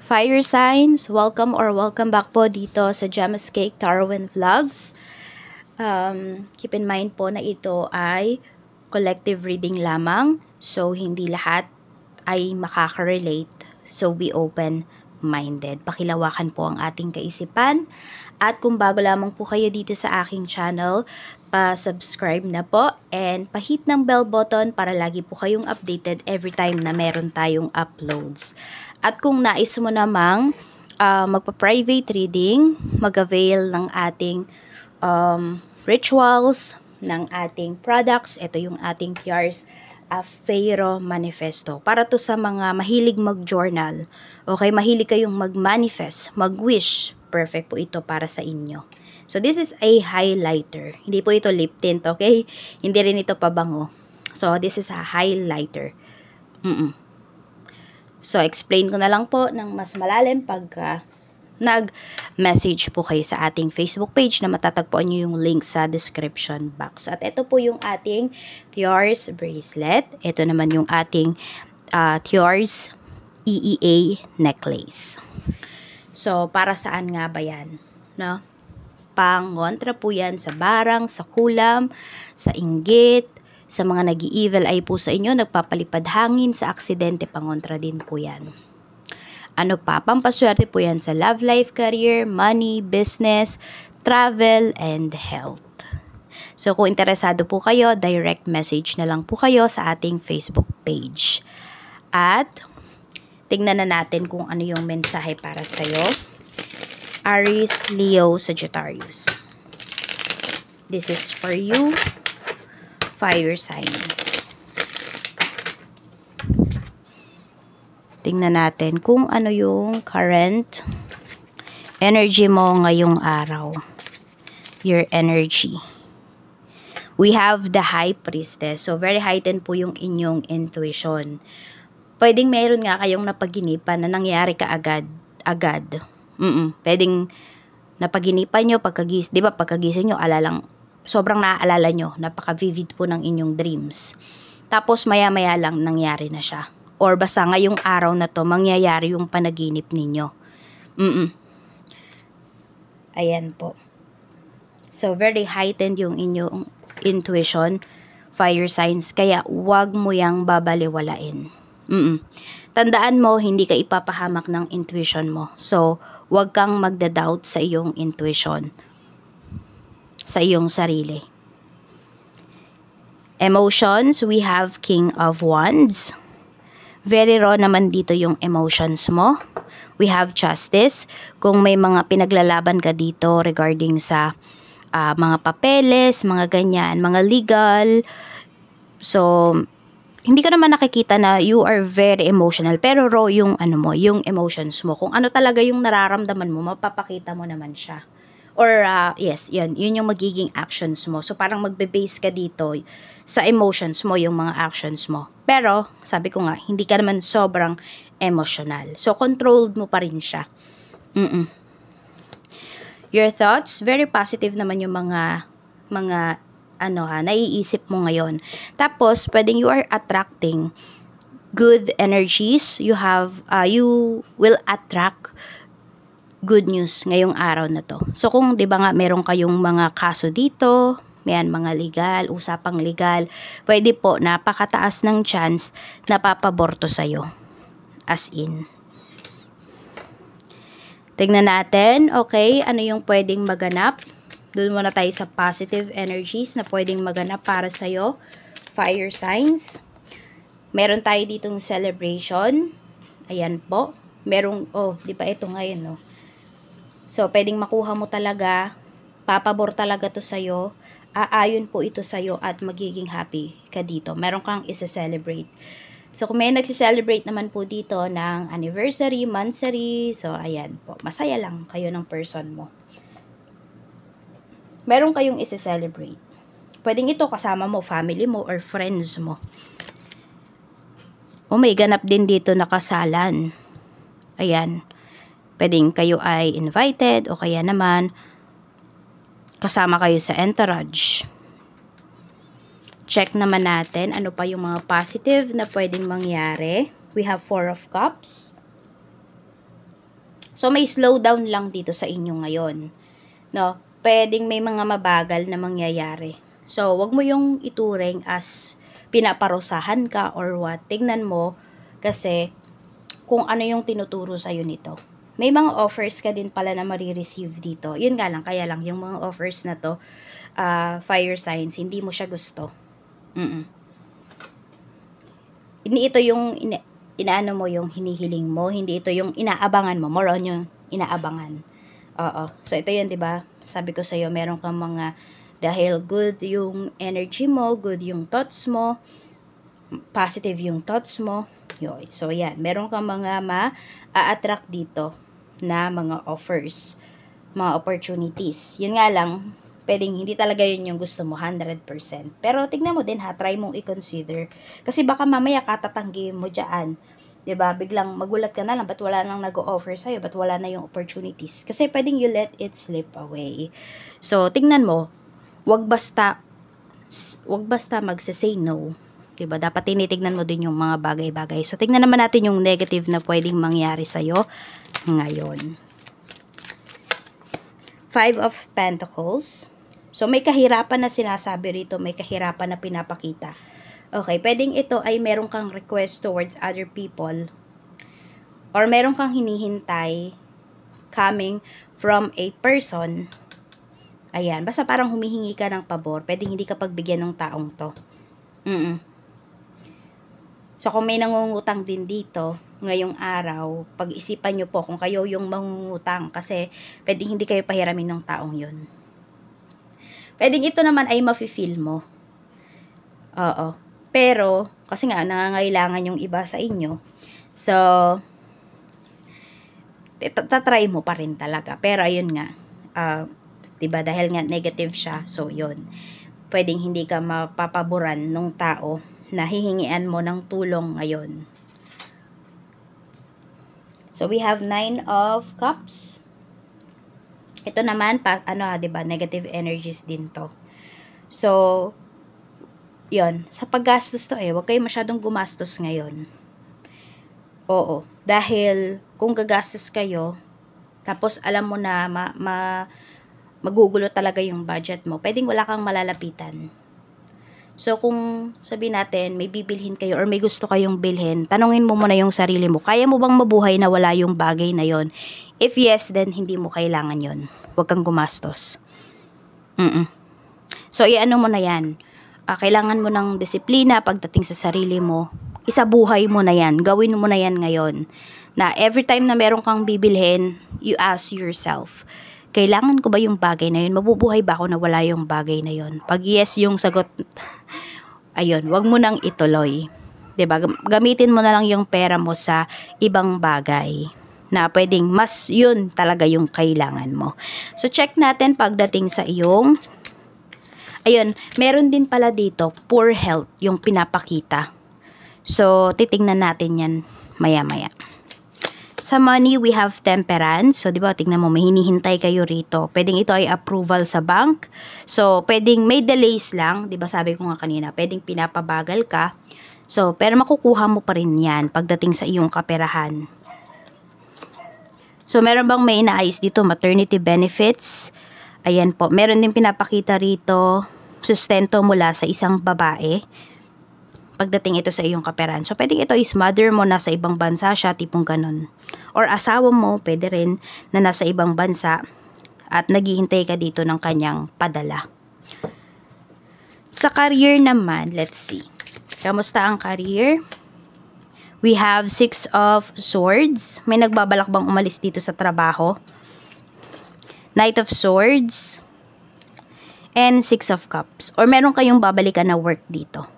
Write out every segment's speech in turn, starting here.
Fire signs, welcome back po dito sa Gemma's Cake Tarwin Vlogs. Keep in mind po na ito ay collective reading lamang. So, hindi lahat ay makaka-relate. So, be open-minded. Pakilawakan po ang ating kaisipan. At kung bago lamang po kayo dito sa aking channel, pa-subscribe na po and pa-hit ng bell button para lagi po kayong updated every time na meron tayong uploads. At kung nais mo namang magpa-private reading, mag-avail ng ating rituals, ng ating products, ito yung ating PR's Pharaoh Manifesto. Para to sa mga mahilig mag-journal. Okay, mahilig kayong mag-manifest, mag-wish. Perfect po ito para sa inyo. So, this is a highlighter. Hindi po ito lip tint, okay? Hindi rin ito pabango. So, this is a highlighter. So, explain ko na lang po ng mas malalim pagka nag-message po kayo sa ating Facebook page na matatagpuan nyo yung link sa description box. At ito po yung ating Thior's bracelet. Ito naman yung ating Thior's EEA necklace. So, para saan nga ba yan? No? Pangontra po yan sa barang, sa kulam, sa inggit, sa mga nag-i-evil eye po sa inyo, nagpapalipad hangin, sa aksidente, pangontra din po yan. Ano pa? Pampaswerte po yan sa love life, career, money, business, travel, and health. So, kung interesado po kayo, direct message na lang po kayo sa ating Facebook page. At, tignan na natin kung ano yung mensahe para sa'yo. Aries, Leo, Sagittarius. This is for you, fire signs. Tingnan natin kung ano yung current energy mo ngayong araw. Your energy. We have the High Priestess. So, very heightened po yung inyong intuition. Pwedeng meron nga kayong napaginipan na nangyari kaagad. Pwedeng napaginipan nyo, di ba pagkagising nyo, sobrang naaalala nyo, napaka-vivid po ng inyong dreams. Tapos maya-maya lang nangyari na siya. Or basta ngayong araw na to, mangyayari yung panaginip ninyo. Ayan po. So, very heightened yung inyong intuition, fire signs, kaya wag mo yang babaliwalain. Tandaan mo, hindi ka ipapahamak ng intuition mo. So, wag kang magda-doubt sa iyong intuition. Sa iyong sarili. Emotions, we have King of Wands. Very raw naman dito yung emotions mo. We have Justice. Kung may mga pinaglalaban ka dito regarding sa mga papeles, mga ganyan, mga legal. So, hindi ka naman nakikita na you are very emotional, pero raw yung yung emotions mo. Kung ano talaga yung nararamdaman mo, mapapakita mo naman siya. Or yes, yun yung magiging actions mo. So parang magbe-base ka dito sa emotions mo, yung mga actions mo. Pero sabi ko nga, hindi ka naman sobrang emotional. So controlled mo pa rin siya. Your thoughts, very positive naman yung mga naiisip mo ngayon. Tapos, pwedeng you are attracting good energies. You will attract good news ngayong araw na to. So, kung di ba nga meron kayong mga kaso dito, mga legal, usapang legal, pwede po napakataas ng chance na papaborto sa'yo. As in. Tignan natin, okay, ano yung pwedeng maganap. Doon muna tayo sa positive energies na pwedeng maganap para sa'yo. Fire signs. Meron tayo ditong celebration. Ayan po. Di ba ito ngayon, no? So, pwedeng makuha mo talaga. Papabor talaga to sa'yo. Aayon po ito sa'yo at magiging happy ka dito. Meron kang isa-celebrate. So, kung may nagsiselebrate naman po dito ng anniversary, monthsary. So, ayan po. Masaya lang kayo ng person mo. Meron kayong isi-celebrate. Pwedeng ito kasama mo, family mo, or friends mo. May ganap din dito na kasalan. Ayan. Pwedeng kayo ay invited o kaya naman kasama kayo sa entourage. Check naman natin ano pa yung mga positive na pwedeng mangyari. We have 4 of Cups. So, may slowdown lang dito sa inyo ngayon. No? Pwedeng may mga mabagal na mangyayari. So, wag mo yung ituring as pinaparusahan ka or what. Tignan mo kasi kung ano yung tinuturo sa'yo nito. May mga offers ka din pala na marireceive dito. Yun nga lang, kaya lang, yung mga offers na to, fire signs, hindi mo siya gusto. Hindi ito yung inaano mo, yung hinihiling mo, hindi ito yung inaabangan mo, more on yung inaabangan. Oo. So, ito yun, diba? Sabi ko sa'yo, meron kang mga, dahil good yung energy mo, good yung thoughts mo, positive yung thoughts mo, yun. So, yan. Meron kang mga ma-attract dito na mga offers, mga opportunities. Yun nga lang, pwedeng hindi talaga yun yung gusto mo, 100%. Pero, tignan mo din ha, try mong i-consider. Kasi baka mamaya katatanggi mo dyan. Diba? Biglang magulat ka na lang, ba't wala nang nag-o-offer sa'yo? Ba't wala na yung opportunities? Kasi pwedeng you let it slip away. So, tignan mo, wag basta magse-say no. Diba? Dapat tinitignan mo din yung mga bagay-bagay. So, tignan naman natin yung negative na pwedeng mangyari sa'yo ngayon. 5 of Pentacles. So, may kahirapan na sinasabi rito. May kahirapan na pinapakita. Okay, pwedeng ito ay meron kang request towards other people. Or meron kang hinihintay coming from a person. Ayan, basta parang humihingi ka ng pabor. Pwedeng hindi ka pagbigyan ng taong to. So, kung may nangungutang din dito, ngayong araw, pag-isipan nyo po kung kayo yung mangungutang kasi pwedeng hindi kayo pahiramin ng taong yun. Pwedeng ito naman ay mafe-feel mo. Oo. Pero, kasi nga, nangangailangan yung iba sa inyo. So, tatry mo pa rin talaga. Pero, ayun nga, diba, dahil nga negative siya, so, yun. Pwedeng hindi ka mapapaboran ng tao na hihingian mo ng tulong ngayon. So, we have 9 of Cups. Ito naman, diba, negative energies din to. So, yun, sa paggastos to huwag kayo masyadong gumastos ngayon. Oo, dahil kung gagastos kayo, tapos alam mo na magugulo talaga yung budget mo, pwedeng wala kang malalapitan. So, kung sabihin natin, may bibilhin kayo or may gusto kayong bilhin, tanungin mo muna yung sarili mo, kaya mo bang mabuhay na wala yung bagay na yon? If yes, then hindi mo kailangan yon. Huwag kang gumastos. So, iano mo na yan. Kailangan mo ng disiplina pagdating sa sarili mo. Isabuhay mo na yan. Gawin mo na yan ngayon. Na every time na meron kang bibilhin, you ask yourself, kailangan ko ba yung bagay na yun? Mabubuhay ba ako na wala yung bagay na yun? Pag yes yung sagot, ayun, wag mo nang ituloy. 'Di ba? Gamitin mo na lang yung pera mo sa ibang bagay na pwedeng mas yun talaga yung kailangan mo. So, check natin pagdating sa iyong, ayun, meron din pala dito, poor health yung pinapakita. So, titingnan natin yan maya-maya. Sa money, we have temperance. So, di ba, tingnan mo, may hinihintay kayo rito. Pwedeng ito ay approval sa bank. So, pwedeng may delays lang. Di ba, sabi ko nga kanina, pwedeng pinapabagal ka. So, pero makukuha mo pa rin yan pagdating sa iyong kaperahan. So, meron bang may inaayos dito? Maternity benefits. Ayan po. Meron din pinapakita rito, sustento mula sa isang babae. Pagdating ito sa iyong kaperahan. So, pwedeng ito is mother mo, nasa ibang bansa siya, tipong ganun. Or asawa mo, pwede rin, na nasa ibang bansa at naghihintay ka dito ng kanyang padala. Sa career naman, let's see. Kamusta ang career? We have 6 of Swords. May nagbabalak bang umalis dito sa trabaho? Knight of Swords. And 6 of Cups. Or meron kayong babalikan na work dito.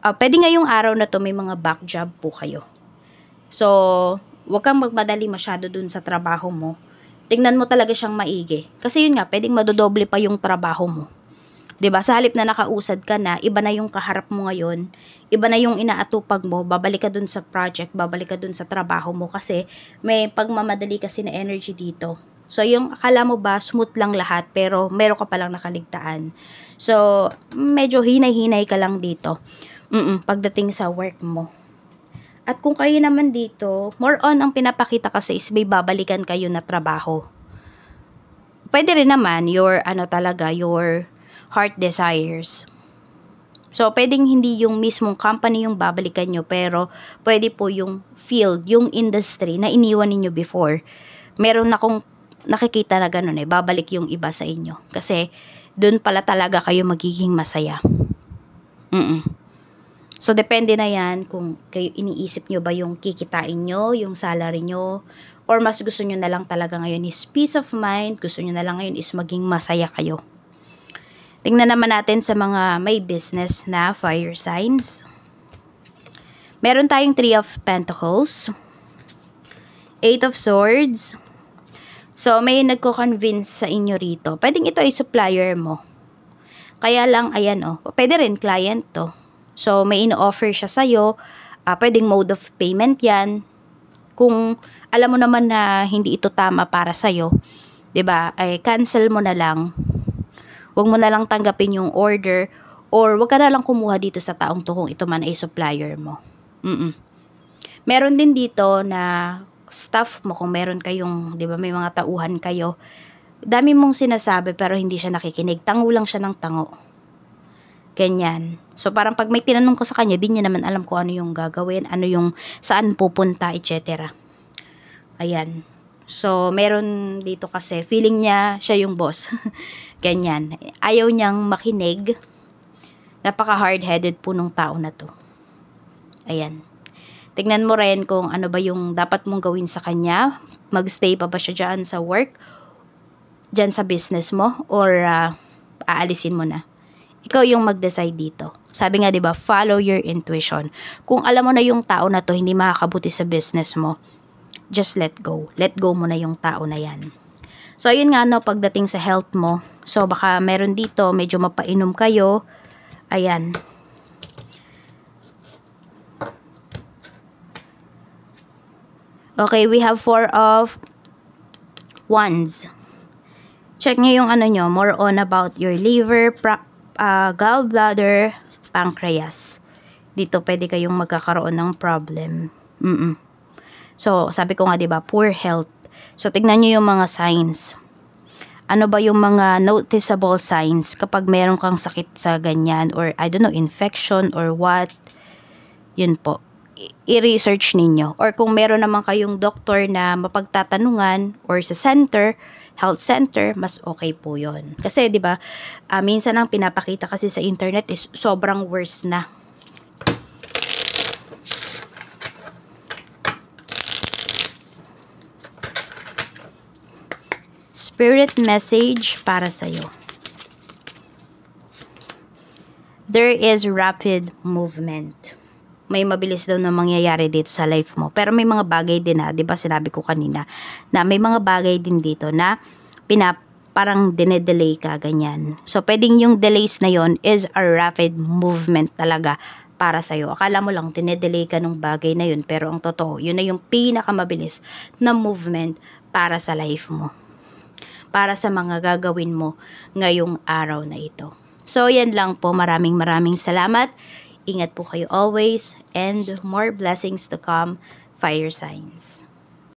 Pwede ngayong araw na to may mga back job po kayo. So, huwag kang magmadali masyado dun sa trabaho mo. Tingnan mo talaga siyang maigi. Kasi yun nga, pwedeng madodoble pa yung trabaho mo. 'Di ba? Sa halip na nakausad ka na, iba na yung kaharap mo ngayon, iba na yung inaatupag mo, babalik ka dun sa project, babalik ka dun sa trabaho mo kasi may pagmamadali kasi na energy dito. So, yung akala mo ba, smooth lang lahat, pero meron ka palang nakaligtaan. So, medyo hinay-hinay ka lang dito. Pagdating sa work mo. At kung kayo naman dito, more on ang pinapakita kasi is may babalikan kayo na trabaho. Pwede rin naman your your heart desires. So, pwedeng hindi yung mismong company yung babalikan nyo, pero pwede po yung field, yung industry na iniwan ninyo before. Meron akong nakikita na ganun babalik yung iba sa inyo. Kasi, dun pala talaga kayo magiging masaya. So, depende na yan kung kayo iniisip nyo ba yung kikitain nyo, yung salary nyo, or mas gusto nyo na lang talaga ngayon is peace of mind, gusto nyo na lang ngayon is maging masaya kayo. Tingnan naman natin sa mga may business na fire signs. Meron tayong 3 of Pentacles, 8 of Swords. So, may nagko-convince sa inyo rito. Pwedeng ito ay supplier mo. Kaya lang, ayan pwede rin client to. So, may in-offer siya sa'yo. Pwedeng mode of payment yan. Kung alam mo naman na hindi ito tama para sa'yo, 'di ba? Ay cancel mo na lang. Huwag mo na lang tanggapin yung order, or huwag ka na lang kumuha dito sa taong to kung ito man ay supplier mo. Meron din dito na staff mo, kung meron kayong, 'di ba, may mga tauhan kayo. Dami mong sinasabi pero hindi siya nakikinig. Tango lang siya ng tango. Ganyan. So, parang pag may tinanong ko sa kanya, di niya naman alam kung ano yung gagawin, ano yung saan pupunta, etc. Ayan. So, meron dito kasi, feeling niya siya yung boss. Ganyan. Ayaw niyang makinig. Napaka hard-headed po nung tao na to. Ayan. Tignan mo rin kung ano ba yung dapat mong gawin sa kanya. Magstay pa ba siya dyan sa work? Dyan sa business mo? Or aalisin mo na? Ikaw yung mag-decide dito. Sabi nga, 'di ba, follow your intuition. Kung alam mo na yung tao na to hindi makakabuti sa business mo, just let go. Let go mo na yung tao na yan. So, ayun nga pagdating sa health mo. So, baka meron dito, medyo mapainom kayo. Ayan. Okay, we have 4 of Wands. Check nyo yung nyo, more on about your liver, gallbladder, pancreas. Dito pwede kayong magkakaroon ng problem. So, sabi ko nga, 'di ba, poor health. So, tignan niyo yung mga signs. Ano ba yung mga noticeable signs kapag meron kang sakit sa ganyan, or I don't know, infection or what? Yun po. I-research ninyo. Or kung meron naman kayong doktor na mapagtatanungan or sa center, health center, mas okay po yon. Kasi 'di ba, minsan ang pinapakita kasi sa internet is sobrang worse na. Spirit message para sa iyo. There is rapid movement. May mabilis daw na mangyayari dito sa life mo. Pero may mga bagay din 'di ba sinabi ko kanina, na may mga bagay din dito na parang dinedelay ka, ganyan. So, pwedeng yung delays na yon is a rapid movement talaga para sa'yo. Akala mo lang, dinedelay ka ng bagay na yun, pero ang totoo, yun na yung pinakamabilis na movement para sa life mo. Para sa mga gagawin mo ngayong araw na ito. So, yan lang po. Maraming salamat. Ingat po kayo always, and more blessings to come, fire signs.